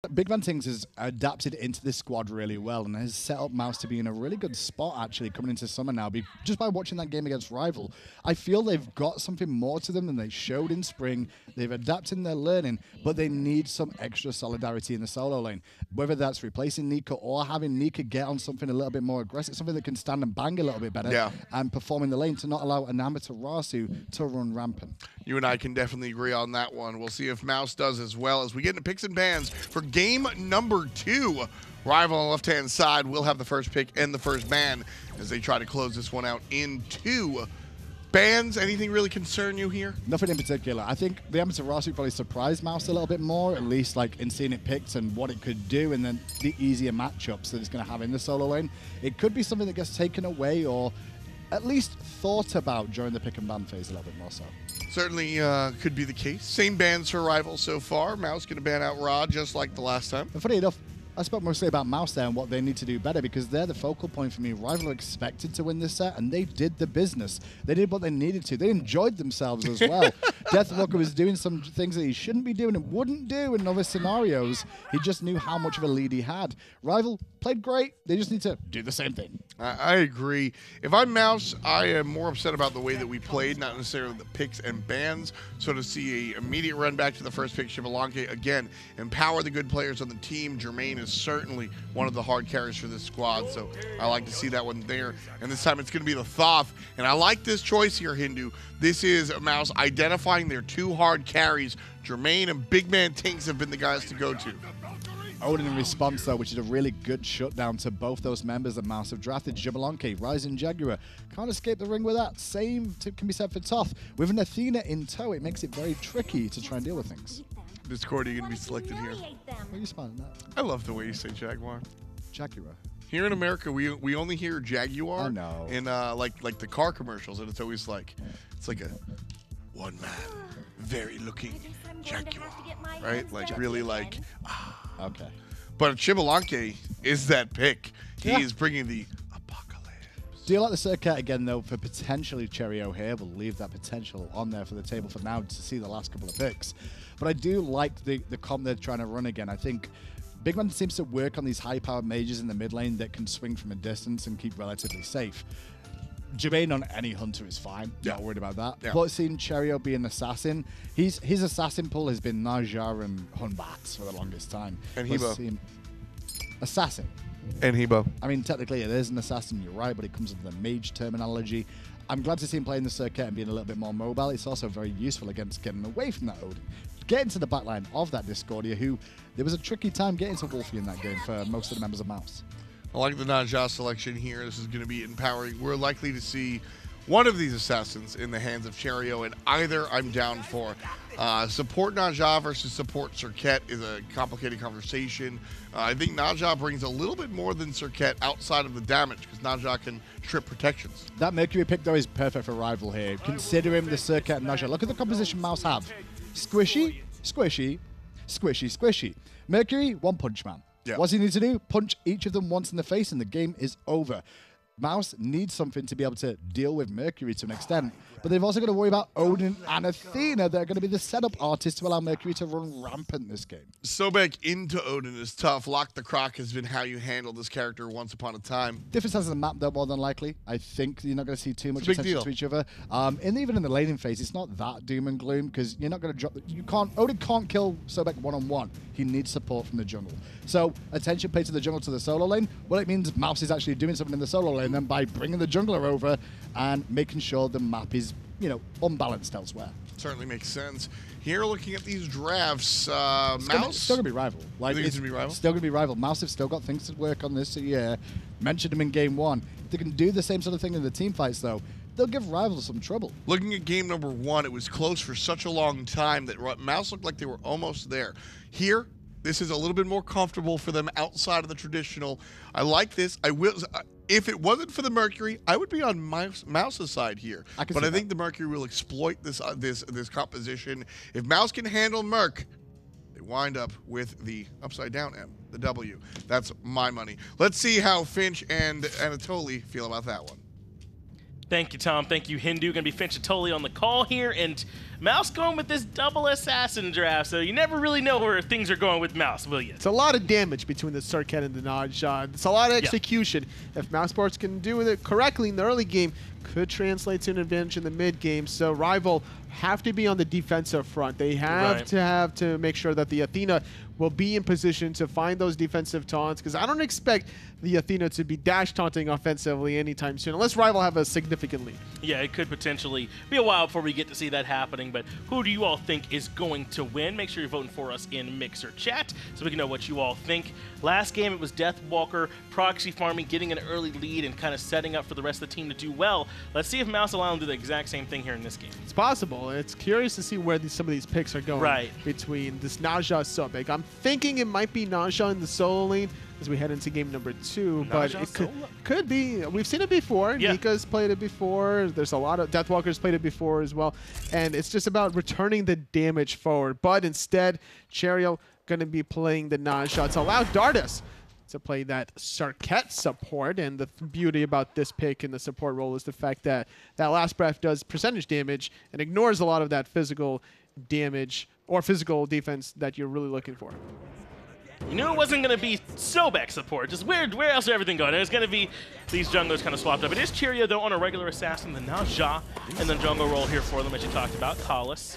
BigManTingz has adapted into this squad really well and has set up Mouse to be in a really good spot actually coming into summer now. Just by watching that game against Rival, I feel they've got something more to them than they showed in spring. They've adapted and they're learning, but they need some extra solidarity in the solo lane. Whether that's replacing Nika or having Nika get on something a little bit more aggressive, something that can stand and bang a little bit better and perform in the lane to not allow an amateur Rasu to run rampant. You and I can definitely agree on that one. We'll see if Mouse does as well as we get into picks and bans for game number 2. Rival on the left-hand side will have the first pick and the first ban as they try to close this one out in 2. Bans, anything really concern you here? Nothing in particular. I think the amateur Rasu probably surprised Mouse a little bit more, at least like in seeing it picked and what it could do, and then the easier matchups that it's going to have in the solo lane. It could be something that gets taken away or at least thought about during the pick and ban phase a little bit more so. Certainly could be the case. Same bans for Rival so far. Mouse going to ban out Ra just like the last time. And funny enough, I spoke mostly about Mouse there and what they need to do better because they're the focal point for me. Rival are expected to win this set, and they did the business. They did what they needed to. They enjoyed themselves as well. Deathwalker was doing some things that he shouldn't be doing and wouldn't do in other scenarios. He just knew how much of a lead he had. Rival played great. They just need to do the same thing. I agree. If I'm Mouse, I am more upset about the way that we played, not necessarily the picks and bans. So to see a immediate run back to the first pick, Wlfy, again, empower the good players on the team. Jermain is certainly one of the hard carries for this squad, so I like to see that one there. And this time it's going to be the Thoth. And I like this choice here, Hindu. This is Mouse identifying their 2 hard carries. Jermain and BigManTingz have been the guys to go to. Odin in response, though, which is a really good shutdown to both those members that Mouse have drafted. Wlfy, Rising Jaguar. Can't escape the ring with that. Same can be said for Thoth. With an Athena in tow, it makes it very tricky to try and deal with things. Discord, are you going to be selected here? What are you smiling at? I love the way you say Jaguar. Jaguar. Here in America, we only hear Jaguar I know. in like the car commercials, and it's always like it's like a one man, very looking Jaguar, right? Like really like. Okay. But Wlfy is that pick. He is bringing the apocalypse. Do you like the circuit again, though, for potentially Cherryo here? We'll leave that potential on there for the table for now to see the last couple of picks. But I do like the comp they're trying to run again. I think BigMan seems to work on these high-powered mages in the mid lane that can swing from a distance and keep relatively safe. Jermain on any hunter is fine. Not worried about that. Yeah. But seeing Cherryo be an assassin, his assassin pool has been Naja and Hunbats for the longest time. And Hebo. Assassin. And Hebo. I mean, technically it is an assassin, you're right, but it comes with the mage terminology. I'm glad to see him playing the circuit and being a little bit more mobile. It's also very useful against getting away from that Odin. Getting to the backline of that Discordia, who there was a tricky time getting to Wlfy in that game for most of the members of Mouse. I like the Naja selection here. This is going to be empowering. We're likely to see one of these assassins in the hands of Cherryo, and either I'm down for. Support Naja versus support Circuit is a complicated conversation. I think Naja brings a little bit more than Circuit outside of the damage, because Naja can strip protections. That Mercury pick, though, is perfect for Rival here. Considering the Circuit and Naja. Look at the composition Mouse have. Squishy, squishy, squishy, squishy. Mercury, one punch man. Yeah. What does he need to do? Punch each of them once in the face and the game is over. Mouse needs something to be able to deal with Mercury to an extent, but they've also got to worry about Odin and Athena. They're going to be the setup artists to allow Mercury to run rampant this game. Sobek into Odin is tough. Lock the Croc has been how you handle this character once upon a time. Different sides of the map, though, more than likely. I think you're not going to see too much attention to each other. And even in the laning phase, it's not that doom and gloom because you're not going to drop. Odin can't kill Sobek one-on-one. He needs support from the jungle. So attention paid to the jungle to the solo lane. Well, it means Mouse is actually doing something in the solo lane. And then by bringing the jungler over and making sure the map is, unbalanced elsewhere. Certainly makes sense. Here, looking at these drafts, Mouse still gonna be Rival. Like, it's gonna be Rival. Still gonna be Rival. Mouse have still got things to work on this year. Mentioned them in game 1. If they can do the same sort of thing in the team fights, though, they'll give Rival some trouble. Looking at game number 1, it was close for such a long time that Mouse looked like they were almost there. Here, this is a little bit more comfortable for them outside of the traditional. I like this. If it wasn't for the Mercury, I would be on Mouse's side here. But I think the Mercury will exploit this composition. If Mouse can handle Merc, they wind up with the upside down M, the W. That's my money. Let's see how Finch and Anatoly feel about that one. Thank you, Tom. Thank you, Hindu. Going to be Finch and Anatoly on the call here. And Mouse going with this double assassin draft, so you never really know where things are going with Mouse, will you? It's a lot of damage between the Circuit and the Naja. It's a lot of execution. If Mousesports can do it correctly in the early game, could translate to an advantage in the mid game. So Rival have to be on the defensive front. They have to make sure that the Athena will be in position to find those defensive taunts, because I don't expect the Athena to be dash taunting offensively anytime soon, unless Rival have a significant lead. Yeah, it could potentially be a while before we get to see that happening, but who do you all think is going to win? Make sure you're voting for us in Mixer Chat so we can know what you all think. Last game, it was Deathwalker proxy farming, getting an early lead and kind of setting up for the rest of the team to do well. Let's see if Mouse allow them to do the exact same thing here in this game. It's possible. It's curious to see where some of these picks are going between this Naja Sobek. I'm thinking it might be Naja in the solo lane as we head into game number 2, but it could be. We've seen it before. Nika's played it before. There's a lot of Deathwalkers played it before as well, and it's just about returning the damage forward. But instead, Cherryo going to be playing the Naja to allow Dardez to play that Circuit support. And the beauty about this pick in the support role is the fact that that last breath does percentage damage and ignores a lot of that physical damage or physical defense that you're really looking for. You knew it wasn't going to be Sobek support. Just where else is everything going? It's going to be these junglers kind of swapped up. It is Cherryo, though, on a regular assassin, the Naja, and then jungle role here for them, as you talked about. Kalis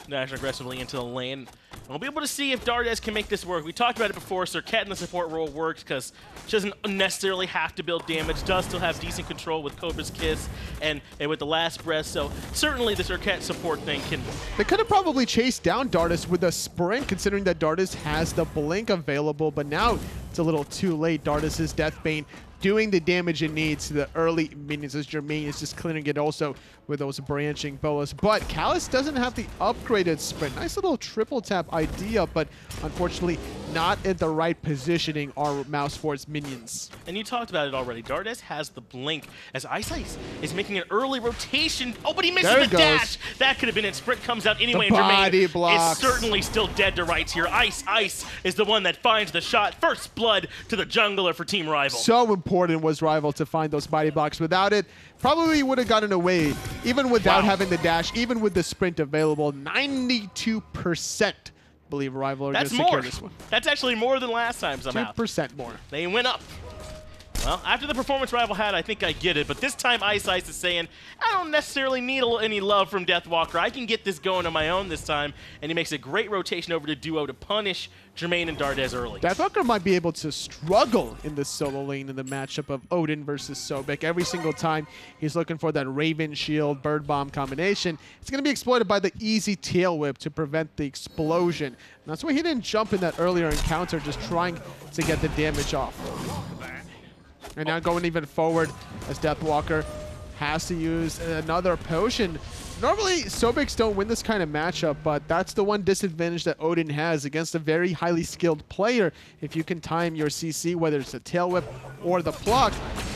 dashing aggressively into the lane. And we'll be able to see if Dardez can make this work. We talked about it before. Circuit in the support role works because she doesn't necessarily have to build damage, does still have decent control with Cobra's Kiss and with the last breath. So certainly the Circuit support thing can... They could have probably chased down Dardez with a sprint, considering that Dardez has the blink available, but now it's a little too late. Dardez's Deathbane doing the damage it needs to the early minions, as Jermain is just clearing it also with those branching boas. But Kalis doesn't have the upgraded sprint. Nice little triple tap idea, but unfortunately not at the right positioning are Mousesports minions. And you talked about it already. Dardez has the blink as Ice is making an early rotation. Oh, but he misses the dash. That could have been it. Sprint comes out anyway. The And body Jermain blocks. is certainly still dead to rights here. Ice is the one that finds the shot. First blood to the jungler for Team Rival. So important was Rival to find those body blocks. Without it, probably would have gotten away, even without having the dash, even with the sprint available. 92% believe Rival are going to secure this one. That's actually more than last time somehow. 2% more. They went up. Well, after the performance Rival had, I think I get it. But this time Ice is saying, I don't necessarily need any love from Deathwalker. I can get this going on my own this time. And he makes a great rotation over to Duo to punish Jermain and Dardez early. Deathwalker might be able to struggle in the solo lane in the matchup of Odin versus Sobek. Every single time he's looking for that Raven Shield Bird Bomb combination, it's going to be exploited by the easy tail whip to prevent the explosion. And that's why he didn't jump in that earlier encounter, just trying to get the damage off. And now going even forward as Deathwalker has to use another potion. Normally, Sobeks don't win this kind of matchup, but that's the one disadvantage that Odin has against a very highly skilled player. If you can time your CC, whether it's the tail whip or the pluck,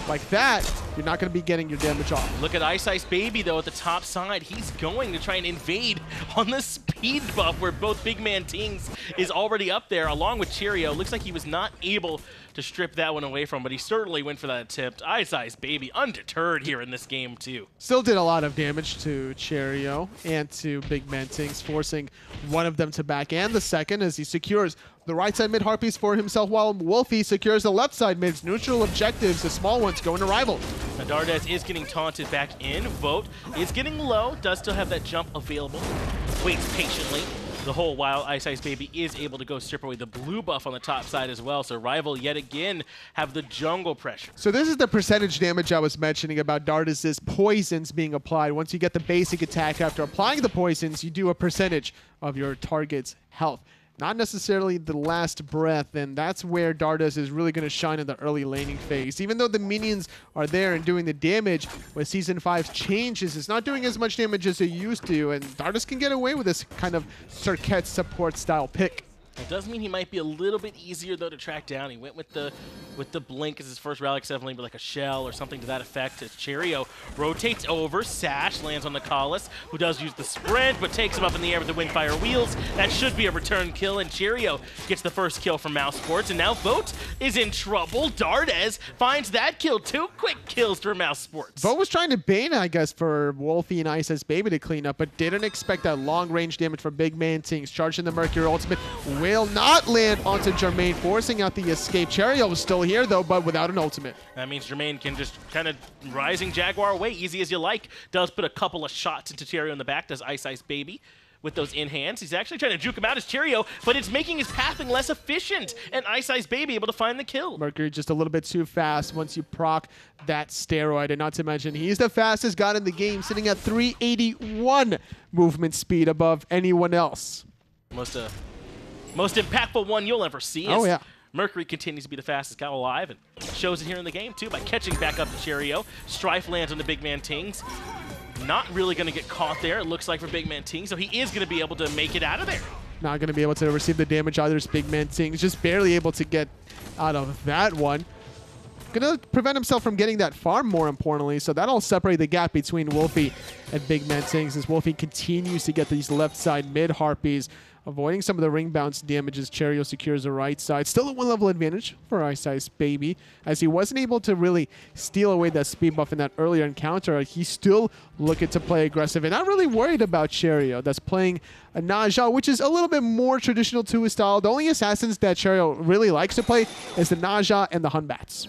like that, you're not going to be getting your damage off. Look at iceicebaby, though, at the top side. He's going to try and invade on the speed buff where both BigManTingz is already up there, along with Cherryo. Looks like he was not able to strip that one away from, but he certainly went for that attempt. iceicebaby undeterred here in this game, too. Still did a lot of damage to Cherryo and to BigManTingz, forcing one of them to back and the second as he secures the right side mid harpies for himself, while Wlfy secures the left side mid's neutral objectives. The small ones going to Rival. Now Dardez is getting taunted back in. Vote is getting low, does still have that jump available. Waits patiently the whole while iceicebaby is able to go strip away the blue buff on the top side as well. So Rival yet again have the jungle pressure. So this is the percentage damage I was mentioning about Dardez's poisons being applied. Once you get the basic attack after applying the poisons, you do a percentage of your target's health. Not necessarily the last breath, and that's where Dardez is really going to shine in the early laning phase. Even though the minions are there and doing the damage, with Season 5's changes, it's not doing as much damage as it used to, and Dardez can get away with this kind of Circuit support style pick. It does mean he might be a little bit easier, though, to track down. He went with the with the blink as his first rally, definitely like a shell or something to that effect. As Cherryo rotates over, Sash lands on the Collis, who does use the sprint, but takes him up in the air with the Wingfire wheels. That should be a return kill, and Cherryo gets the first kill from Mousesports, and now Vote is in trouble. Dardez finds that kill. 2 quick kills for Mousesports. Vote was trying to bait, I guess, for Wlfy and iceicebaby to clean up, but didn't expect that long-range damage from BigManTingz. Charging the Mercury ultimate will not land onto Jermain, forcing out the escape. Cherryo is still here, though, but without an ultimate. That means Jermain can just kind of rising Jaguar away, easy as you like. Does put a couple of shots into Cherryo in the back, does iceicebaby with those in hands. He's actually trying to juke him out as Cherryo, but it's making his pathing less efficient, and iceicebaby able to find the kill. Mercury just a little bit too fast once you proc that steroid, and not to mention he's the fastest guy in the game, sitting at 381 movement speed above anyone else. Most impactful one you'll ever see. Oh, yeah. Mercury continues to be the fastest guy alive and shows it here in the game, too, by catching back up to Cherryo. Strife lands on the BigManTingz. Not really going to get caught there, it looks like, for BigManTingz, so he is going to be able to make it out of there. Not going to be able to receive the damage either as BigManTingz, just barely able to get out of that one. Going to prevent himself from getting that farm, more importantly, so that'll separate the gap between Wlfy and BigManTingz as Wlfy continues to get these left side mid harpies, avoiding some of the ring bounce damages. Cherryo secures the right side. Still a 1 level advantage for iceicebaby, as he wasn't able to really steal away that speed buff in that earlier encounter. He's still looking to play aggressive and not really worried about Cherryo. That's playing a Naja, which is a little bit more traditional to his style. The only assassins that Cherryo really likes to play is the Naja and the Hunbats.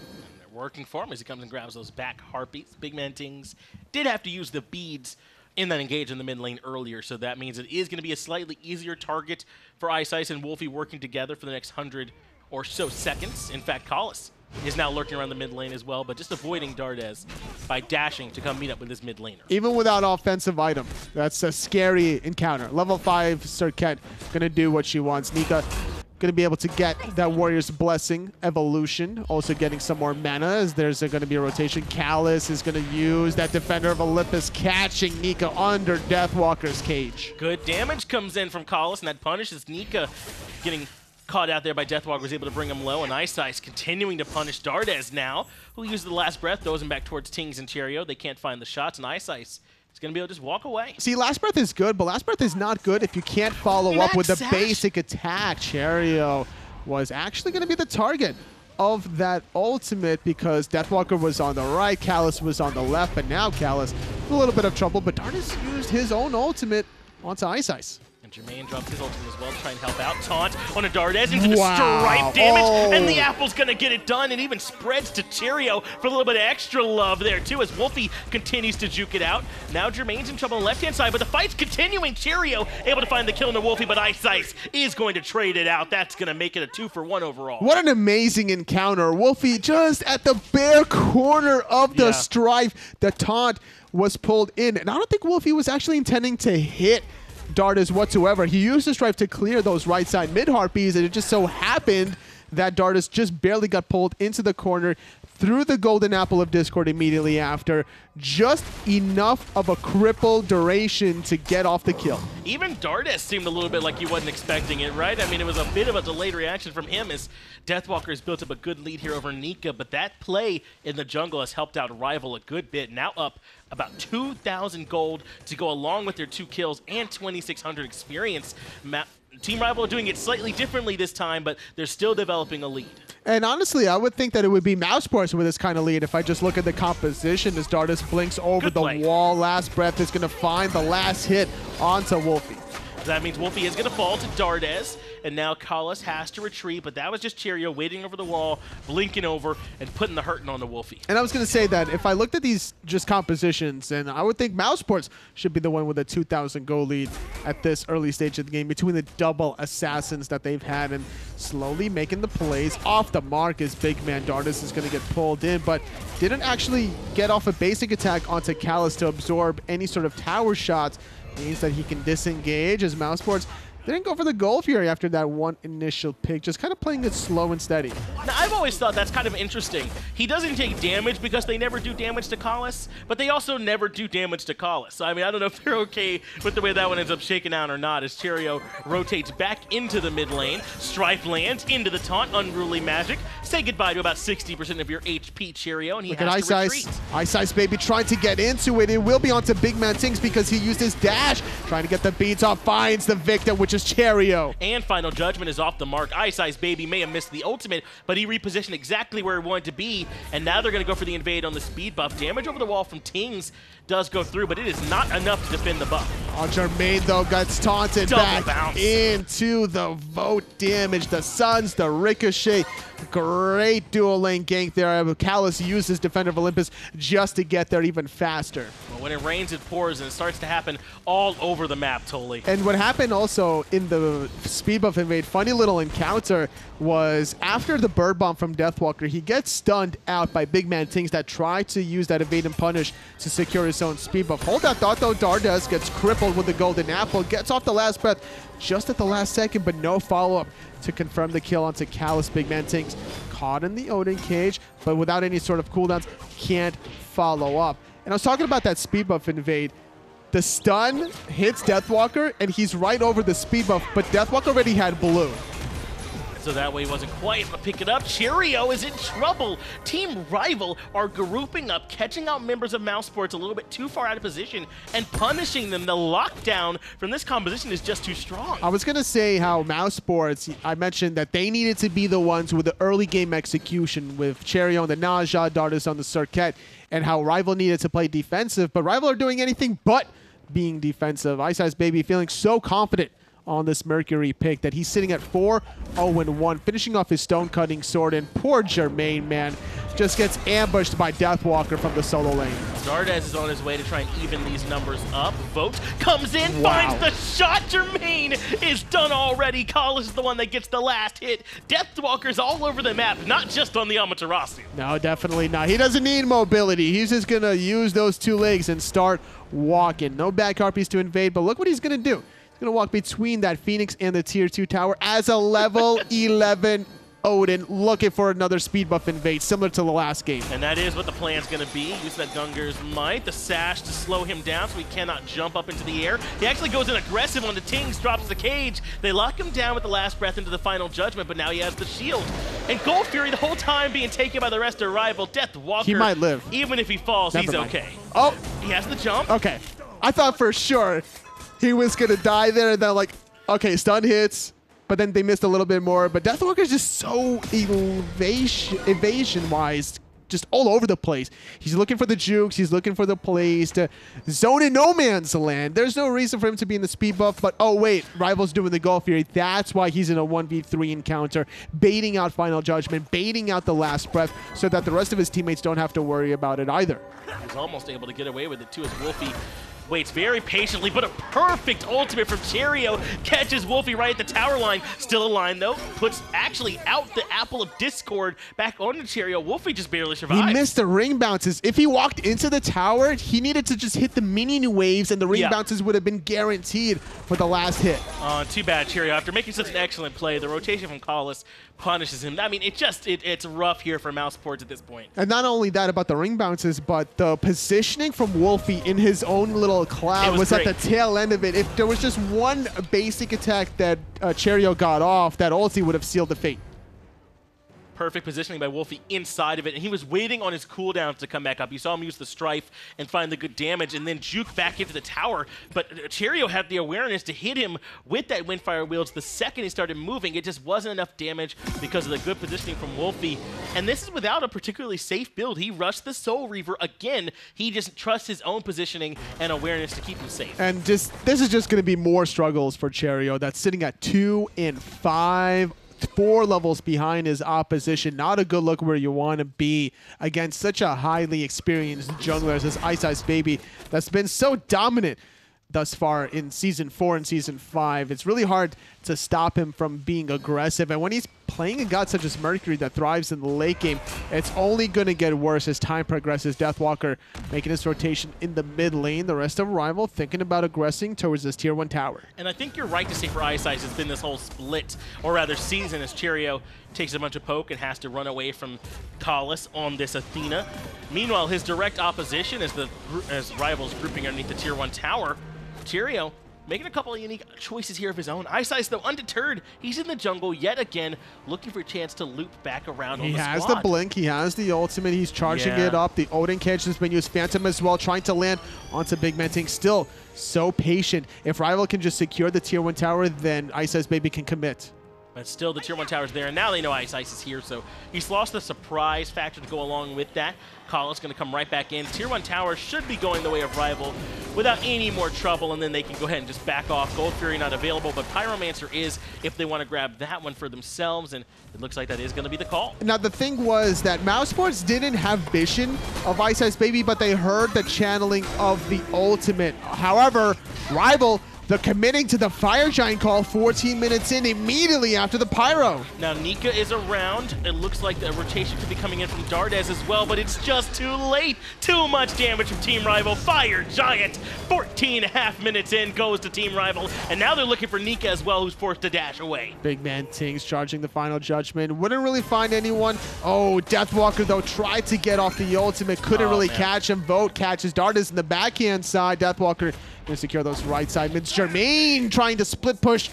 Working for him as he comes and grabs those back harpies. BigManTingz did have to use the beads in that engage in the mid lane earlier, so that means it is going to be a slightly easier target for Iceice and Wlfy working together for the next 100 or so seconds. In fact, Collis is now lurking around the mid lane as well, but just avoiding Dardez by dashing to come meet up with his mid laner. Even without offensive item, that's a scary encounter. Level 5 Serket going to do what she wants. Nika going to be able to get that Warrior's Blessing evolution, also getting some more mana as there's going to be a rotation. Callus is going to use that Defender of Olympus, catching Nika under Deathwalker's cage. Good damage comes in from Collis, and that punishes Nika. Getting caught out there by Deathwalker, was able to bring him low, and iceice continuing to punish Dardez now, who uses the last breath, throws him back towards Tingz and Cherryo. They can't find the shots, and iceice is going to be able to just walk away. See, Last Breath is good, but Last Breath is not good if you can't follow up with the basic attack. Cherryo was actually going to be the target of that ultimate because Deathwalker was on the right, Callus was on the left, but now Callus in a little bit of trouble, but Dardez used his own ultimate onto iceice. And Jermain drops his ultimate as well to try and help out. Taunt on a Dardez into the stripe damage, and the Apple's going to get it done, and even spreads to Cherryo for a little bit of extra love there, too, as Wlfy continues to juke it out. Now Jermain's in trouble on the left-hand side, but the fight's continuing. Cherryo able to find the kill into Wlfy, but iceice is going to trade it out. That's going to make it a 2-for-1 overall. What an amazing encounter. Wlfy just at the bare corner of the strife. The taunt was pulled in, and I don't think Wlfy was actually intending to hit Dardez whatsoever. He used the strife to clear those right side mid harpies, and it just so happened that Dardez just barely got pulled into the corner through the golden apple of Discord immediately after. Just enough of a cripple duration to get off the kill. Even Dardez seemed a little bit like he wasn't expecting it, right? I mean, it was a bit of a delayed reaction from him as Deathwalker has built up a good lead here over Nika, but that play in the jungle has helped out Rival a good bit. Now up about 2,000 gold to go along with their 2 kills and 2,600 experience. Team Rival are doing it slightly differently this time, but they're still developing a lead. And honestly, I would think that it would be Mousesports with this kind of lead if I just look at the composition as Dardez blinks over the wall. Last Breath is going to find the last hit onto Wlfy. That means Wlfy is going to fall to Dardez, and now Collis has to retreat, but that was just Cherryo waiting over the wall, blinking over, and putting the hurting on the Wlfy. And I was going to say that if I looked at these just compositions, and I would think Mousesports should be the one with a 2,000 goal lead at this early stage of the game between the double assassins that they've had, and slowly making the plays off the mark as big man Dardez is going to get pulled in, but didn't actually get off a basic attack onto Callus to absorb any sort of tower shots. Means that he can disengage as Mousesports They didn't go for the goal fury after that one initial pick, just kind of playing it slow and steady. Now, I've always thought that's kind of interesting. He doesn't take damage because they never do damage to Collis, but they also never do damage to Collis. So, I mean, I don't know if they're okay with the way that one ends up shaking out or not, as Cherryo rotates back into the mid lane. Strife lands into the taunt, Unruly Magic. Say goodbye to about 60% of your HP, Cherryo, and he has to retreat. iceicebaby trying to get into it. It will be onto BigManTingz because he used his dash, trying to get the beats off, finds the victim, which is Cherryo. And Final Judgment is off the mark. iceicebaby may have missed the ultimate, but he repositioned exactly where he wanted to be, and now they're going to go for the invade on the speed buff. Damage over the wall from Tingz does go through, but it is not enough to defend the buff. Jermain, though, gets taunted back into the vote damage. The Suns, the Ricochet. Great dual lane gank there. Callus uses Defender of Olympus just to get there even faster. Well, when it rains, it pours, and it starts to happen all over the map, Tolly. And what happened also in the speed buff invade, funny little encounter, was after the bird bomb from Deathwalker, he gets stunned out by BigManTingz that tried to use that evade and punish to secure his own speed buff. Hold that thought, though. Dardez gets crippled with the golden apple, gets off the last breath just at the last second, but no follow-up to confirm the kill onto Callus. BigManTingz caught in the Odin cage, but without any sort of cooldowns, can't follow up. And I was talking about that speed buff invade. The stun hits Deathwalker, and he's right over the speed buff, but Deathwalker already had blue. So that way he wasn't quite able to pick it up. Cherryo is in trouble. Team Rival are grouping up, catching out members of Mousesports a little bit too far out of position and punishing them. The lockdown from this composition is just too strong. I was going to say how Mousesports, I mentioned that they needed to be the ones with the early game execution with Cherryo on the Naja, Dardez on the Circuit, and how Rival needed to play defensive, but Rival are doing anything but being defensive. iceicebaby feeling so confident on this Mercury pick that he's sitting at 4-0-1, finishing off his stone-cutting sword, and poor Jermain, man, just gets ambushed by Deathwalker from the solo lane. Dardez is on his way to try and even these numbers up. Vote comes in, finds the shot. Jermain is done already. Collis is the one that gets the last hit. Deathwalker's all over the map, not just on the Amaterasu. No, definitely not. He doesn't need mobility. He's just going to use those two legs and start walking. No back harpies to invade, but look what he's going to do. He's going to walk between that Phoenix and the Tier 2 tower as a level 11 Odin, looking for another speed buff invade, similar to the last game. And that is what the plan's going to be. Use that Gunger's Might, the sash to slow him down so he cannot jump up into the air. He actually goes in aggressive on the Tingz, drops the cage. They lock him down with the last breath into the Final Judgment, but now he has the shield. And Gold Fury the whole time being taken by the rest of Rival. Deathwalker, he might live. Even if he falls, he's okay. Oh! He has the jump. Okay. I thought for sure he was going to die there, and then like, okay, stun hits, but then they missed a little bit more. But Deathwalker's just so evasion-wise, just all over the place. He's looking for the jukes, he's looking for the plays to zone in no man's land. There's no reason for him to be in the speed buff, but oh wait, Rival's doing the Gold Fury. That's why he's in a 1v3 encounter, baiting out Final Judgment, baiting out the last breath, so that the rest of his teammates don't have to worry about it either. He's almost able to get away with it too, as Wlfy waits very patiently, but a perfect ultimate from Cherryo catches Wlfy right at the tower line. Still aligned though, puts actually out the Apple of Discord back onto Cherryo. Wlfy just barely survived. He missed the ring bounces. If he walked into the tower, he needed to just hit the minion waves, and the ring bounces would have been guaranteed for the last hit. Too bad, Cherryo. After making such an excellent play, the rotation from Collis punishes him. I mean, it's rough here for Mousesports at this point. And not only that about the ring bounces, but the positioning from Wlfy in his own little cloud was at the tail end of it. If there was just one basic attack that Cherryo got off, that ulti would have sealed the fate. Perfect positioning by Wlfy inside of it, and he was waiting on his cooldowns to come back up. You saw him use the Strife and find the good damage, and then juke back into the tower. But Cherryo had the awareness to hit him with that Windfire Wields the second he started moving. It just wasn't enough damage because of the good positioning from Wlfy. And this is without a particularly safe build. He rushed the Soul Reaver again. He just trusts his own positioning and awareness to keep him safe. And this is just going to be more struggles for Cherryo. That's sitting at 2 and 5. 4 levels behind his opposition. Not a good look where you want to be against such a highly experienced jungler as this iceicebaby that's been so dominant thus far in Season 4 and Season 5. It's really hard to stop him from being aggressive. And when he's playing a god such as Mercury that thrives in the late game, it's only going to get worse as time progresses. Deathwalker making his rotation in the mid lane. The rest of Rival thinking about aggressing towards this tier 1 tower. And I think you're right to say for Ice Ice, it's been this whole split, or rather season, as Cherryo takes a bunch of poke and has to run away from Collis on this Athena. Meanwhile, his direct opposition as Rival's grouping underneath the tier 1 tower. Cherryo making a couple of unique choices here of his own. Ice Ice, though, undeterred. He's in the jungle yet again, looking for a chance to loop back around on the squad. He has the blink. He has the ultimate. He's charging it up. The Odin catch has been used. Phantom as well, trying to land onto BigManTingz. Still so patient. If Rival can just secure the tier 1 tower, then iceicebaby can commit. But still, the tier 1 tower's there, and now they know Ice Ice is here, so he's lost the surprise factor to go along with that. Collis going to come right back in. Tier 1 tower should be going the way of Rival without any more trouble, and then they can go ahead and just back off. Gold Fury not available, but Pyromancer is if they want to grab that one for themselves, and it looks like that is going to be the call. Now, the thing was that Mousesports didn't have vision of iceicebaby, but they heard the channeling of the ultimate. However, Rival, they're committing to the Fire Giant call 14 minutes in, immediately after the Pyro. Now, Nika is around. It looks like the rotation could be coming in from Dardez as well, but it's just too late. Too much damage from Team Rival. Fire Giant, 14.5 minutes in, goes to Team Rival, and now they're looking for Nika as well, who's forced to dash away. BigManTingz charging the final judgment. Wouldn't really find anyone. Oh, Deathwalker, though, tried to get off the ultimate. Couldn't really catch him. Vote catches Dardez in the backhand side. Deathwalker going to secure those right side mids. Jermain trying to split push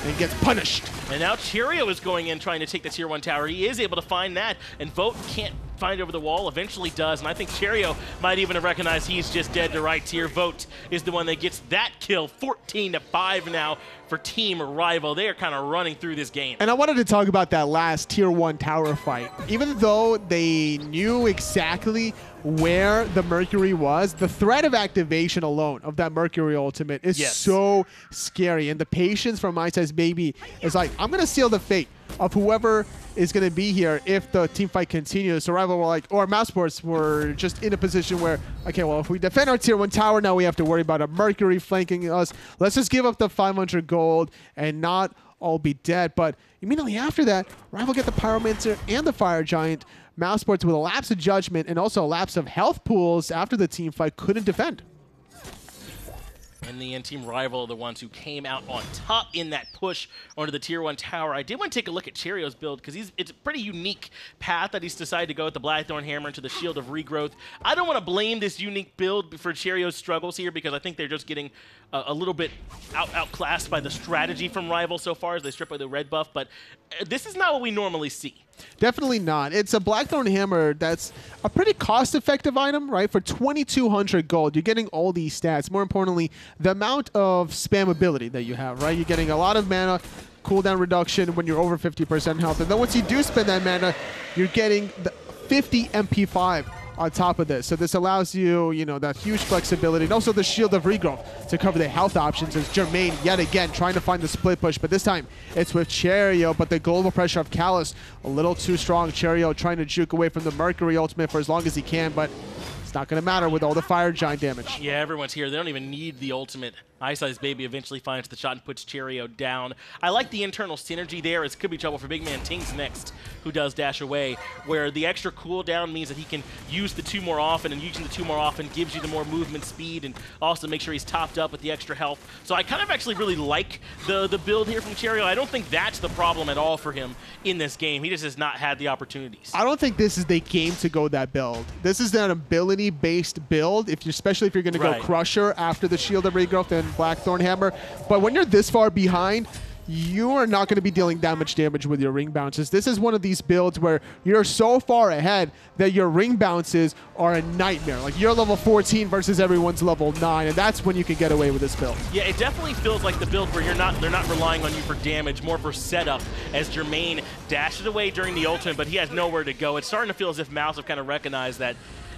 and gets punished. And now Cherryo is going in trying to take the tier 1 tower. He is able to find that, and Vote can't find it over the wall. Eventually does, and I think Cherryo might even have recognized he's just dead to right tier. Vote is the one that gets that kill. 14-5 now for Team Rival. They are kind of running through this game. And I wanted to talk about that last tier 1 tower fight. Even though they knew exactly where the Mercury was, the threat of activation alone of that Mercury ultimate is so scary. And the patience from iceicebaby is like, I'm going to seal the fate of whoever is going to be here if the team fight continues. So Rival were like, or Mousesports were just in a position where, okay, well, if we defend our tier 1 tower, now we have to worry about a Mercury flanking us. Let's just give up the 500 gold and not all be dead. But immediately after that, Rival get the Pyromancer and the Fire Giant. Mousesports, with a lapse of judgment and also a lapse of health pools after the team fight, couldn't defend. In the end, Team Rival are the ones who came out on top in that push onto the tier 1 tower. I did want to take a look at Cherryo's build because it's a pretty unique path that he's decided to go with the Blackthorn Hammer into the Shield of Regrowth. I don't want to blame this unique build for Cherryo's struggles here because I think they're just getting a little bit outclassed by the strategy from Rival so far as they strip away the red buff, but this is not what we normally see. Definitely not. It's a Blackthorn Hammer that's a pretty cost-effective item, right? For 2,200 gold, you're getting all these stats. More importantly, the amount of spammability that you have, right? You're getting a lot of mana, cooldown reduction when you're over 50% health. And then once you do spend that mana, you're getting the 50 MP5 on top of this. So this allows you, you know, that huge flexibility, and also the Shield of Regrowth to cover the health options as Jermain yet again trying to find the split push, but this time it's with Cherryo, but the global pressure of Callus a little too strong. Cherryo trying to juke away from the Mercury ultimate for as long as he can, but it's not going to matter with all the Fire Giant damage. Yeah, everyone's here. They don't even need the ultimate. iceicebaby eventually finds the shot and puts Cherryo down. I like the internal synergy there. It could be trouble for BigManTingz next, who does dash away, where the extra cooldown means that he can use the 2 more often, and using the 2 more often gives you the more movement speed and also make sure he's topped up with the extra health. So I kind of actually really like the build here from Cherryo. I don't think that's the problem at all for him in this game. He just has not had the opportunities. I don't think this is the game to go that build. This is an ability-based build, especially if you're going to go Crusher after the Shield of Regrowth and Blackthorn Hammer. But when you're this far behind, you are not going to be dealing that much damage with your ring bounces. This is one of these builds where you're so far ahead that your ring bounces are a nightmare. Like, you're level 14 versus everyone's level 9, and that's when you can get away with this build. Yeah, it definitely feels like the build where they're not relying on you for damage, more for setup, as Jermain dashes away during the ultimate, but he has nowhere to go. It's starting to feel as if Mouse have kind of recognized that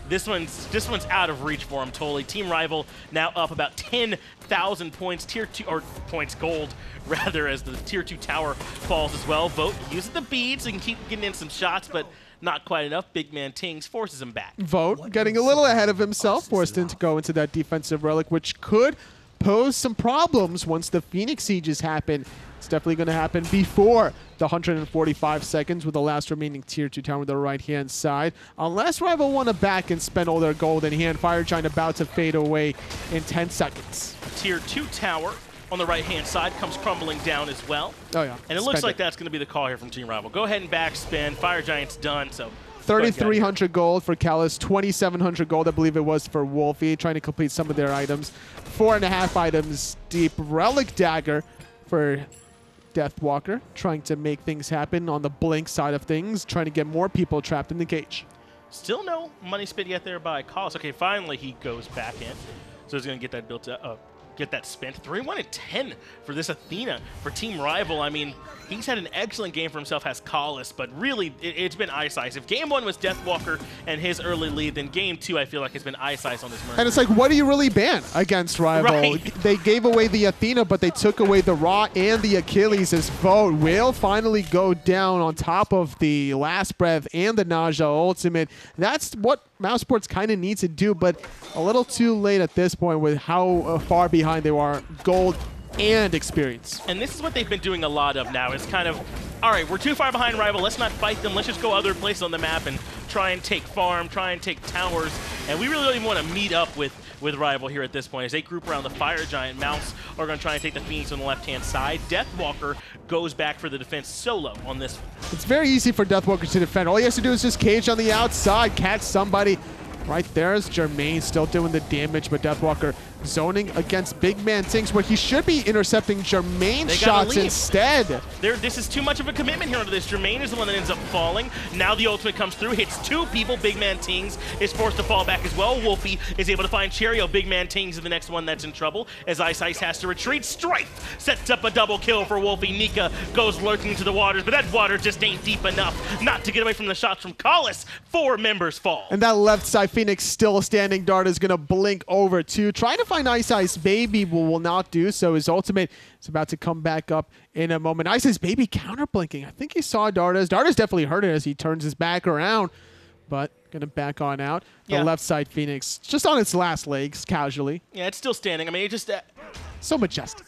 this one's out of reach for him totally. Team Rival now up about 10,000 points, tier 2, or points gold, rather, as the tier 2 tower falls as well. Vote uses the beads and keep getting in some shots, but not quite enough. BigManTingz forces him back. Vote getting a little ahead of himself, forced him to go into that defensive relic, which could pose some problems once the Phoenix Sieges happen. It's definitely going to happen before the 145 seconds with the last remaining tier 2 tower on the right-hand side. Unless Rival want to back and spend all their gold in hand, Fire Giant about to fade away in 10 seconds. Tier 2 tower on the right-hand side comes crumbling down as well. Oh, yeah. And it looks like that's going to be the call here from Team Rival. Go ahead and backspin. Fire Giant's done, so... 3,300 gold for Callus, 2,700 gold, I believe it was, for Wlfy, trying to complete some of their items. 4.5 items deep. Relic Dagger for Deathwalker, trying to make things happen on the blink side of things, trying to get more people trapped in the cage. Still no money spent yet there by Callus. Okay, finally he goes back in. So he's going to get that built up. Get that spent. 3-1-10 for this Athena for Team Rival. I mean, he's had an excellent game for himself as Callus, but really, it's been Ice Ice. If Game 1 was Deathwalker and his early lead, then Game 2, I feel like, has been Ice Ice on this Merc. And it's like, what do you really ban against Rival? Right. They gave away the Athena, but they took away the Raw and the Achilles. As Vote will finally go down on top of the Last Breath and the Nausea Ultimate. That's what Mousesports kind of needs to do, but a little too late at this point with how far behind they are, gold and experience. And this is what they've been doing a lot of now. It's kind of, all right, we're too far behind Rival. Let's not fight them. Let's just go other places on the map and try and take farm, try and take towers. And we really don't even want to meet up with Rival here at this point. As they group around the Fire Giant, Mouse are going to try and take the Phoenix on the left-hand side. Deathwalker goes back for the defense solo on this one. It's very easy for Deathwalker to defend. All he has to do is just cage on the outside, catch somebody. Right there is Jermain still doing the damage, but Deathwalker zoning against BigManTingz, where he should be intercepting Jermain's shots instead. This is too much of a commitment here onto this. Jermain is the one that ends up falling. Now the ultimate comes through, hits 2 people. BigManTingz is forced to fall back as well. Wlfy is able to find Cherryo. BigManTingz is the next one that's in trouble as Ice Ice has to retreat. Strife sets up a double kill for Wlfy. Nika goes lurking into the waters, but that water just ain't deep enough not to get away from the shots from Callus. 4 members fall. And that left side Phoenix still standing. Dardez is going to blink over to trying to find iceicebaby, but will not do so. His ultimate is about to come back up in a moment. iceicebaby counter blinking. I think he saw Dardez. Dardez definitely heard it as he turns his back around, but going to back on out. The left side Phoenix just on its last legs, casually. Yeah, it's still standing. I mean, it just... so majestic.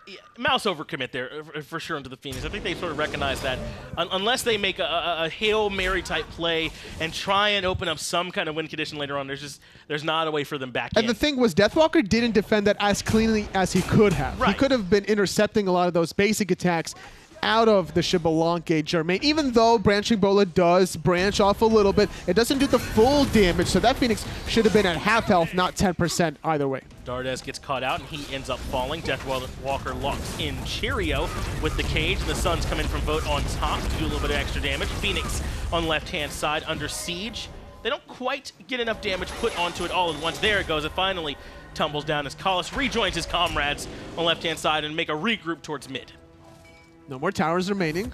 Yeah, Mouse overcommit there for sure into the Phoenix. I think they sort of recognize that unless they make a Hail Mary type play and try and open up some kind of win condition later on, there's not a way for them back in. And the thing was, Deathwalker didn't defend that as cleanly as he could have. Right. He could have been intercepting a lot of those basic attacks out of the Shibalanke Jermain. Even though Branching Bola does branch off a little bit, it doesn't do the full damage, so that Phoenix should have been at half health, not 10% either way. Dardez gets caught out, and he ends up falling. Deathwalker locks in Cherryo with the cage, and the Suns come in from Vote on top to do a little bit of extra damage. Phoenix on the left-hand side under siege. They don't quite get enough damage put onto it all at once. There it goes. It finally tumbles down as Callus rejoins his comrades on the left-hand side and make a regroup towards mid. No more towers remaining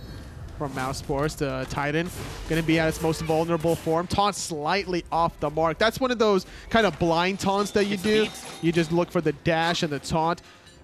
from Mousesports. The Titan going to be at its most vulnerable form. Taunt slightly off the mark. That's one of those kind of blind taunts that you do. You just look for the dash and the taunt,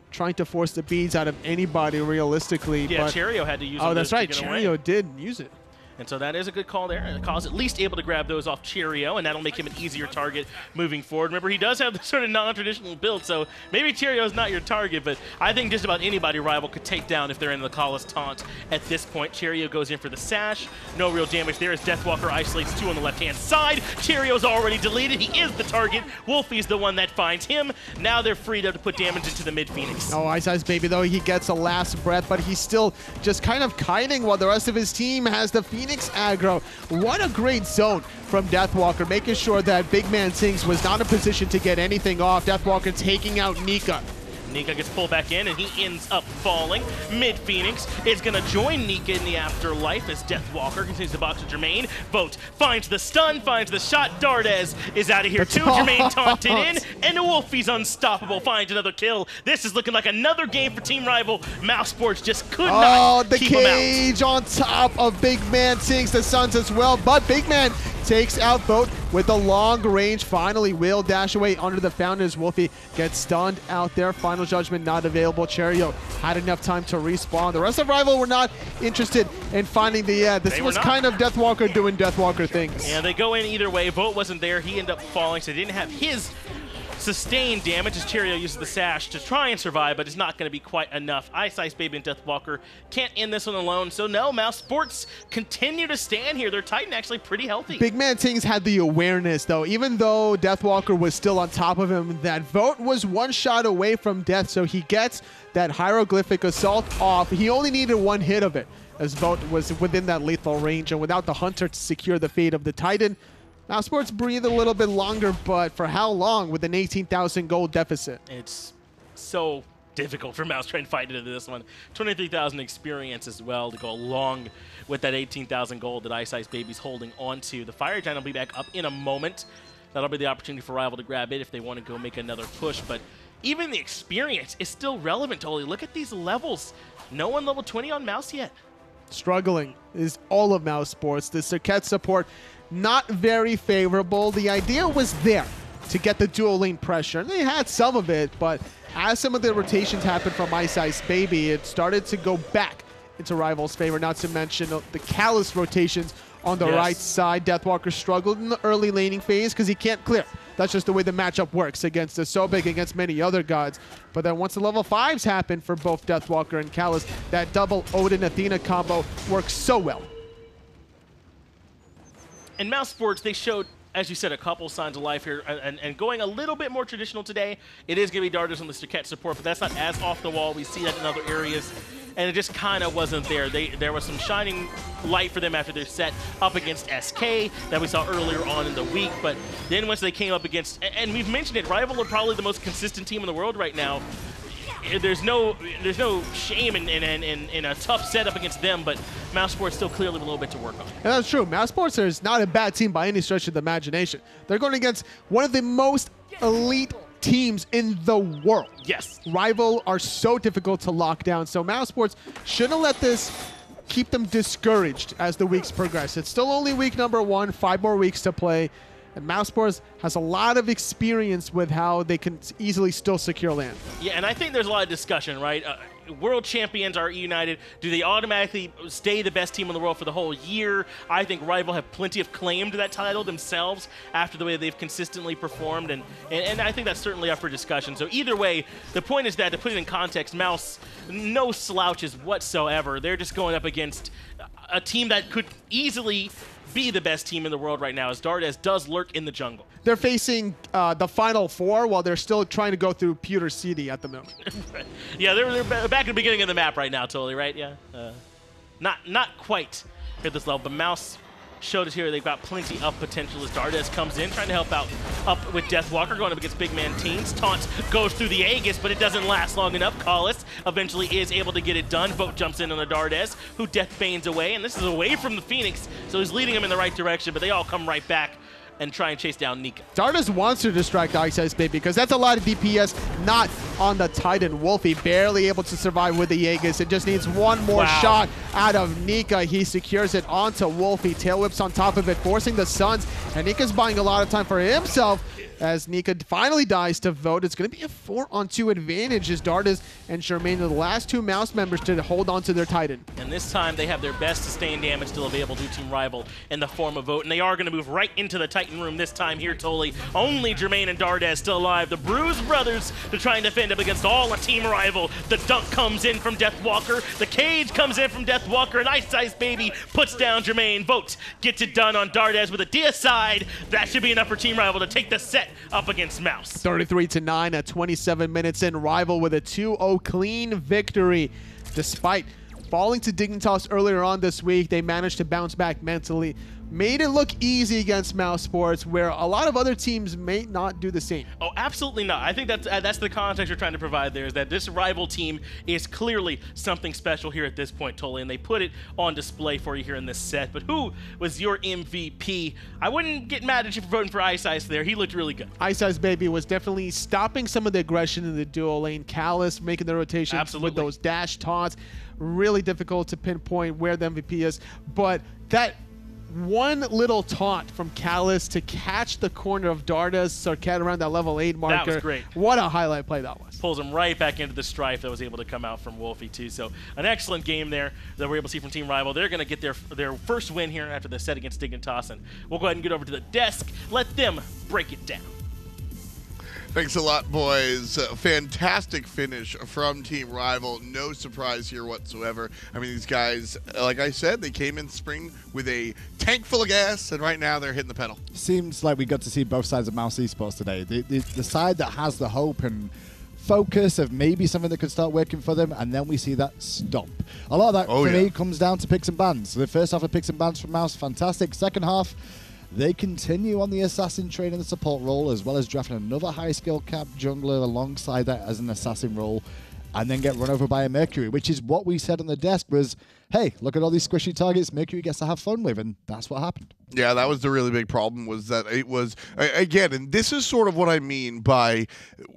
trying to force the beads out of anybody realistically. Yeah, but Cherryo had to use it. Oh, that's right. Cherryo did use it. And so that is a good call there. And Call's at least able to grab those off Cherryo, and that'll make him an easier target moving forward. Remember, he does have the sort of non-traditional build, so maybe Cherryo's not your target, but I think just about anybody Rival could take down if they're in the Callus taunt at this point. Cherryo goes in for the sash. No real damage there as Deathwalker isolates 2 on the left-hand side. Cherryo's already deleted. He is the target. Wlfy's the one that finds him. Now they're freed up to put damage into the mid-Phoenix. Oh, iceicebaby, though, he gets a last breath, but he's still just kind of kiting while the rest of his team has the Phoenix aggro. What a great zone from Deathwalker, making sure that BigManTingz was not in a position to get anything off. Deathwalker taking out Nika. Nika gets pulled back in, and he ends up falling. Mid-Phoenix is going to join Nika in the afterlife as Deathwalker continues to box with Jermain. Vote finds the stun, finds the shot. Dardez is out of here too. Jermain taunted in, and Wlfy's unstoppable, finds another kill. This is looking like another game for Team Rival. Mousesports just could not keep him out. Oh, the cage on top of BigManTingz, the Suns as well, but BigMan takes out Vote with the long range. Finally will dash away under the fountain as Wlfy gets stunned out there. Final judgment not available. Cherryo had enough time to respawn. The rest of Rival were not interested in finding the this was kind of Deathwalker doing Deathwalker things. Yeah, they go in either way. Vote wasn't there. He ended up falling, so they didn't have his sustained damage as Cherryo uses the sash to try and survive, but it's not going to be quite enough. iceicebaby and Deathwalker can't end this one alone, so no, Mousesports continue to stand here. Their Titan actually pretty healthy. BigManTingz had the awareness, though. Even though Deathwalker was still on top of him, that Vote was one shot away from death, so he gets that hieroglyphic assault off. He only needed one hit of it, as Vote was within that lethal range, and without the Hunter to secure the fate of the Titan, Mousesports breathe a little bit longer, but for how long with an 18,000 gold deficit? It's so difficult for Mouse trying to fight into this one. 23,000 experience as well to go along with that 18,000 gold that iceicebaby's holding onto. The Fire Giant will be back up in a moment. That'll be the opportunity for Rival to grab it if they want to go make another push, but even the experience is still relevant, totally. Look at these levels. No one level 20 on Mouse yet. Struggling is all of Mousesports. The Circuit support not very favorable. The idea was there to get the dual lane pressure. They had some of it, but as some of the rotations happened from iceicebaby, it started to go back into Rival's favor, not to mention the callous rotations on the right side. Deathwalker struggled in the early laning phase because he can't clear. That's just the way the matchup works against the Sobek, against many other gods. But then once the level 5s happen for both Deathwalker and Callus, that double Odin-Athena combo works so well. In Mousesports, they showed, as you said, a couple signs of life here, and going a little bit more traditional today. It is going to be Dardez on the Circuit support, but that's not as off the wall. We see that in other areas, and it just kind of wasn't there. There was some shining light for them after their set up against SK that we saw earlier on in the week, but then once they came up against, and we've mentioned it, Rival are probably the most consistent team in the world right now. There's no shame in a tough setup against them, but Mousesports still clearly a little bit to work on. And that's true. Mousesports is not a bad team by any stretch of the imagination. They're going against one of the most elite teams in the world. Yes. Rival are so difficult to lock down, so Mousesports shouldn't let this keep them discouraged as the weeks progress. It's still only week number 1, 5 more weeks to play. And Mousesports has a lot of experience with how they can easily still secure land. Yeah, and I think there's a lot of discussion, right? World champions are united. Do they automatically stay the best team in the world for the whole year? I think Rival have plenty of claim to that title themselves after the way they've consistently performed, and I think that's certainly up for discussion. So either way, the point is that, to put it in context, Mouse, no slouches whatsoever. They're just going up against a team that could easily be the best team in the world right now, as Dardez does lurk in the jungle. They're facing the Final Four while they're still trying to go through Pewter City at the moment. Yeah, they're back at the beginning of the map right now, totally, right? Yeah. Not quite at this level, but Mouse showed us here they've got plenty of potential as Dardez comes in, trying to help out up with Deathwalker, going up against BigManTingz. Taunt goes through the Aegis, but it doesn't last long enough. Callus eventually is able to get it done. Vote jumps in on the Dardez, who deathbanes away, and this is away from the Phoenix, so he's leading him in the right direction, but they all come right back and try and chase down Nika. Dardez wants to distract iceicebaby because that's a lot of DPS not on the Titan. Wlfy barely able to survive with the Aegis. It just needs one more shot out of Nika. He secures it onto Wlfy. Tail whips on top of it, forcing the Suns. And Nika's buying a lot of time for himself as Nika finally dies to Vote. It's going to be a 4-on-2 advantage as Dardez and Jermain are the last 2 Mouse members to hold on to their Titan. And this time they have their best sustained damage still available to Team Rival in the form of Vote, and they are going to move right into the Titan room this time here, Toli. Only Jermain and Dardez still alive. The Bruise brothers to try and defend up against all of Team Rival. The dunk comes in from Deathwalker. The cage comes in from Deathwalker, and iceicebaby puts down Jermain. Vote gets it done on Dardez with a deicide. That should be enough for Team Rival to take the set up against Mouse. 33-9 at 27 minutes in. Rival with a 2-0 clean victory. Despite falling to Dignitas earlier on this week, they managed to bounce back mentally. Made it look easy against Mousesports, where a lot of other teams may not do the same. Oh, absolutely not. I think that's the context you're trying to provide there, is that this Rival team is clearly something special here at this point, Toli, and they put it on display for you here in this set. But who was your MVP? I wouldn't get mad at you for voting for Ice there. He looked really good. iceicebaby was definitely stopping some of the aggression in the dual lane. Callus making the rotations with those dash taunts. Really difficult to pinpoint where the MVP is, but that one little taunt from Callus to catch the corner of Dardez Circuit around that level 8 marker. That was great. What a highlight play that was. Pulls him right back into the strife that was able to come out from Wlfy too. So an excellent game there that we're able to see from Team Rival. They're going to get their first win here after the set against Dignitas, and we'll go ahead and get over to the desk. Let them break it down. Thanks a lot, boys. Fantastic finish from Team Rival. No surprise here whatsoever. I mean, these guys, like I said, they came in spring with a tank full of gas, and right now they're hitting the pedal. Seems like we got to see both sides of Mousesports today. The side that has the hope and focus of maybe something that could start working for them, and then we see that stop. A lot of that, for me, comes down to picks and bans. So the first half of picks and bans from Mouse, fantastic. Second half, they continue on the assassin train in the support role, as well as drafting another high skill cap jungler alongside that as an assassin role, and then get run over by a Mercury, which is what we said on the desk was, hey, look at all these squishy targets Mercury gets to have fun with, and that's what happened. Yeah, that was the really big problem, was that it was, again, and this is sort of what I mean by,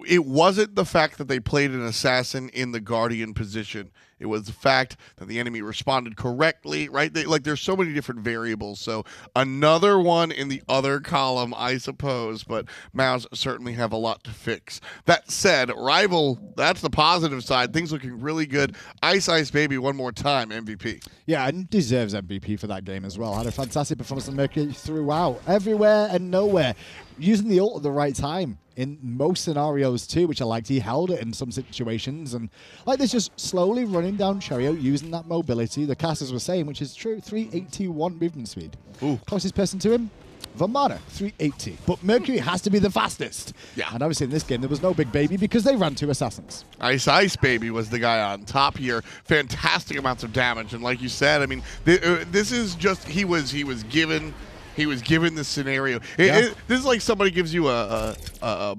it wasn't the fact that they played an assassin in the Guardian position. It was the fact that the enemy responded correctly, right? There's so many different variables. So another one in the other column, I suppose, but Mouse certainly have a lot to fix. That said, Rival, that's the positive side. Things looking really good. iceicebaby one more time, MVP. Yeah, and deserves MVP for that game as well. Had a fantastic performance on Mercury throughout, everywhere and nowhere. Using the ult at the right time in most scenarios too, which I liked. He held it in some situations, and like this, just slowly running down Cherryo, using that mobility. The casters were saying, which is true, 381 movement speed. Ooh. Closest person to him, Vamana, 380. But Mercury has to be the fastest. Yeah. And obviously in this game, there was no big baby because they ran two assassins. iceicebaby was the guy on top here. Fantastic amounts of damage, and like you said, I mean, this is just he was given the scenario. This is like somebody gives you a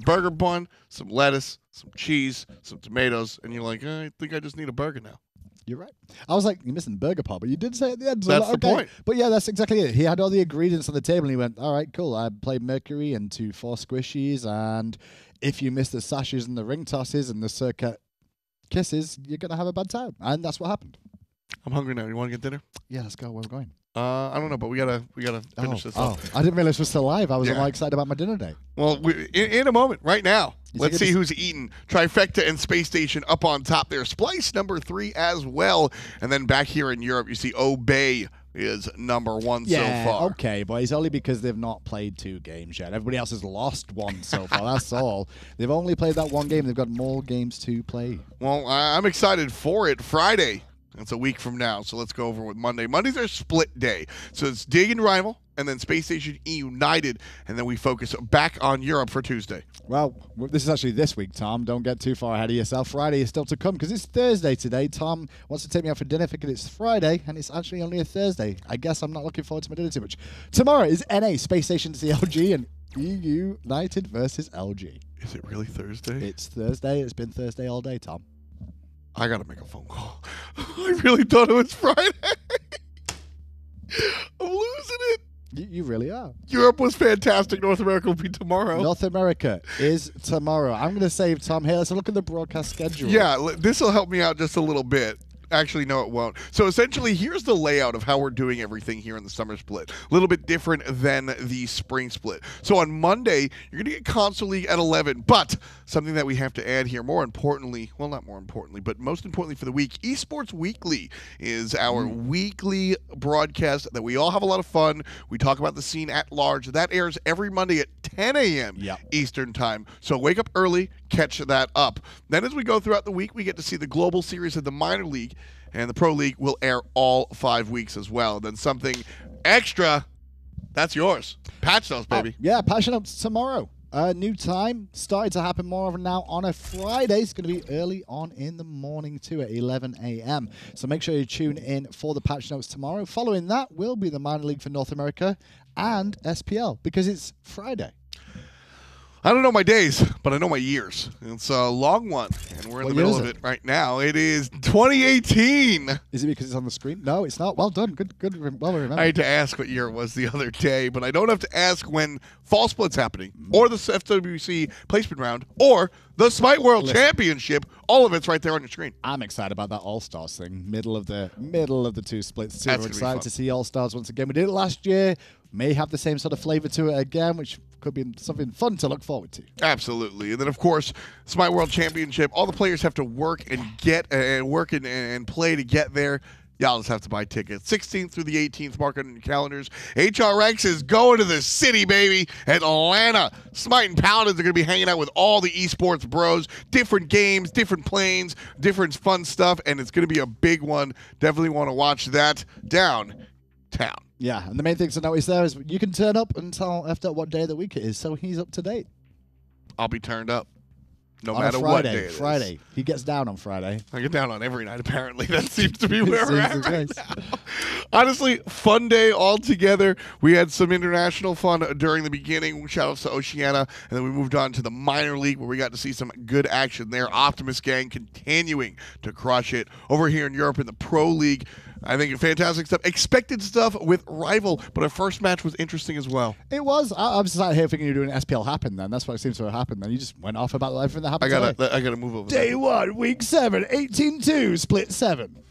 burger bun, some lettuce, some cheese, some tomatoes, and you're like, I think I just need a burger now. You're right. I was like, you're missing the burger part, but you did say at the end. So That's like, the point. But yeah, that's exactly it. He had all the ingredients on the table, and he went, all right, cool. I played Mercury into 4 squishies, and if you miss the sashes and the ring tosses and the circuit kisses, you're going to have a bad time. And that's what happened. I'm hungry now. You want to get dinner? Yeah, let's go. Where we're going. I don't know, but we gotta finish this up. I didn't realize we're still live. I was all excited about my dinner day. Well, in a moment, right now, let's see who's eating. Trifecta and Space Station up on top there. Splice number 3 as well. And then back here in Europe, you see Obey is number 1 so far. Okay, boys, only because they've not played 2 games yet. Everybody else has lost 1 so far. That's all. They've only played that 1 game. They've got more games to play. Well, I'm excited for it. Friday. It's a week from now, so let's go over with Monday. Monday's our split day. So it's Dig and Rival, and then Space Station E United, and then we focus back on Europe for Tuesday. Well, this is actually this week, Tom. Don't get too far ahead of yourself. Friday is still to come because it's Thursday today. Tom wants to take me out for dinner thinking it's Friday, and it's actually only a Thursday. I guess I'm not looking forward to my dinner too much. Tomorrow is NA, Space Station CLG, and EU United versus LG. Is it really Thursday? It's Thursday. It's been Thursday all day, Tom. I gotta make a phone call. I really thought it was Friday. I'm losing it. You really are. Europe was fantastic. North America will be tomorrow. North America is tomorrow. I'm going to save Tom here. Let's look at the broadcast schedule. Yeah, this will help me out just a little bit. Actually, no, it won't. So essentially, here's the layout of how we're doing everything here in the summer split. A little bit different than the spring split. So on Monday, you're going to get Console League at 11. But something that we have to add here, more importantly, well, not more importantly, but most importantly for the week, Esports Weekly is our weekly broadcast that we all have a lot of fun. We talk about the scene at large. That airs every Monday at 10 a.m. Eastern Time. So wake up early, catch that up. Then as we go throughout the week, we get to see the global series of the minor league, and the Pro League will air all 5 weeks as well. Then something extra, that's yours. Patch notes, baby. Yeah, patch notes tomorrow. New time starting to happen more often now on a Friday. It's going to be early on in the morning too at 11 a.m. So make sure you tune in for the patch notes tomorrow. Following that will be the minor league for North America and SPL because it's Friday. I don't know my days, but I know my years. It's a long one, and we're in the middle of it right now. It is 2018. Is it because it's on the screen? No, it's not. Well done. Good. Well remembered. I had to ask what year it was the other day, but I don't have to ask when Fall Split's happening, or the FWC placement round, or the Smite World Championship. All of it's right there on your screen. I'm excited about that All-Stars thing. Middle of the 2 splits too. We're excited to see All-Stars once again. We did it last year. May have the same sort of flavor to it again, which could be something fun to look forward to. Absolutely. And then, of course, Smite World Championship, all the players have to work and get and play to get there. Y'all just have to buy tickets. 16th through the 18th, mark it on your calendars. HRX is going to the city, baby. Atlanta. Smite and Paladins are going to be hanging out with all the esports bros. Different games, different planes, different fun stuff, and it's going to be a big one. Definitely want to watch that downtown. Yeah, and the main thing to notice there is you can turn up and tell after what day of the week it is, so he's up to date. I'll be turned up. No On matter Friday, what day it is. Friday. He gets down on Friday. I get down on every night, apparently. That seems to be where we're Seems at the right case. now. Honestly, fun day all together. We had some international fun during the beginning. Shout outs to Oceania. And then we moved on to the minor league where we got to see some good action there. Optimus Gang continuing to crush it. Over here in Europe in the Pro League, I think fantastic stuff. Expected stuff with Rival, but our first match was interesting as well. It was. I was sat here thinking you were doing SPL happen then. That's what seems to have happened then. You just went off about everything that happened today. I gotta move over. Day 1, week 7, 18-2, split 7.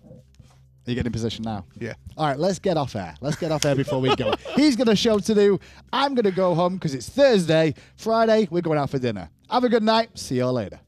Are you getting in position now? Yeah. All right, let's get off air. Let's get off air before we go. He's got a show to do. I'm going to go home because it's Thursday. Friday, we're going out for dinner. Have a good night. See you all later.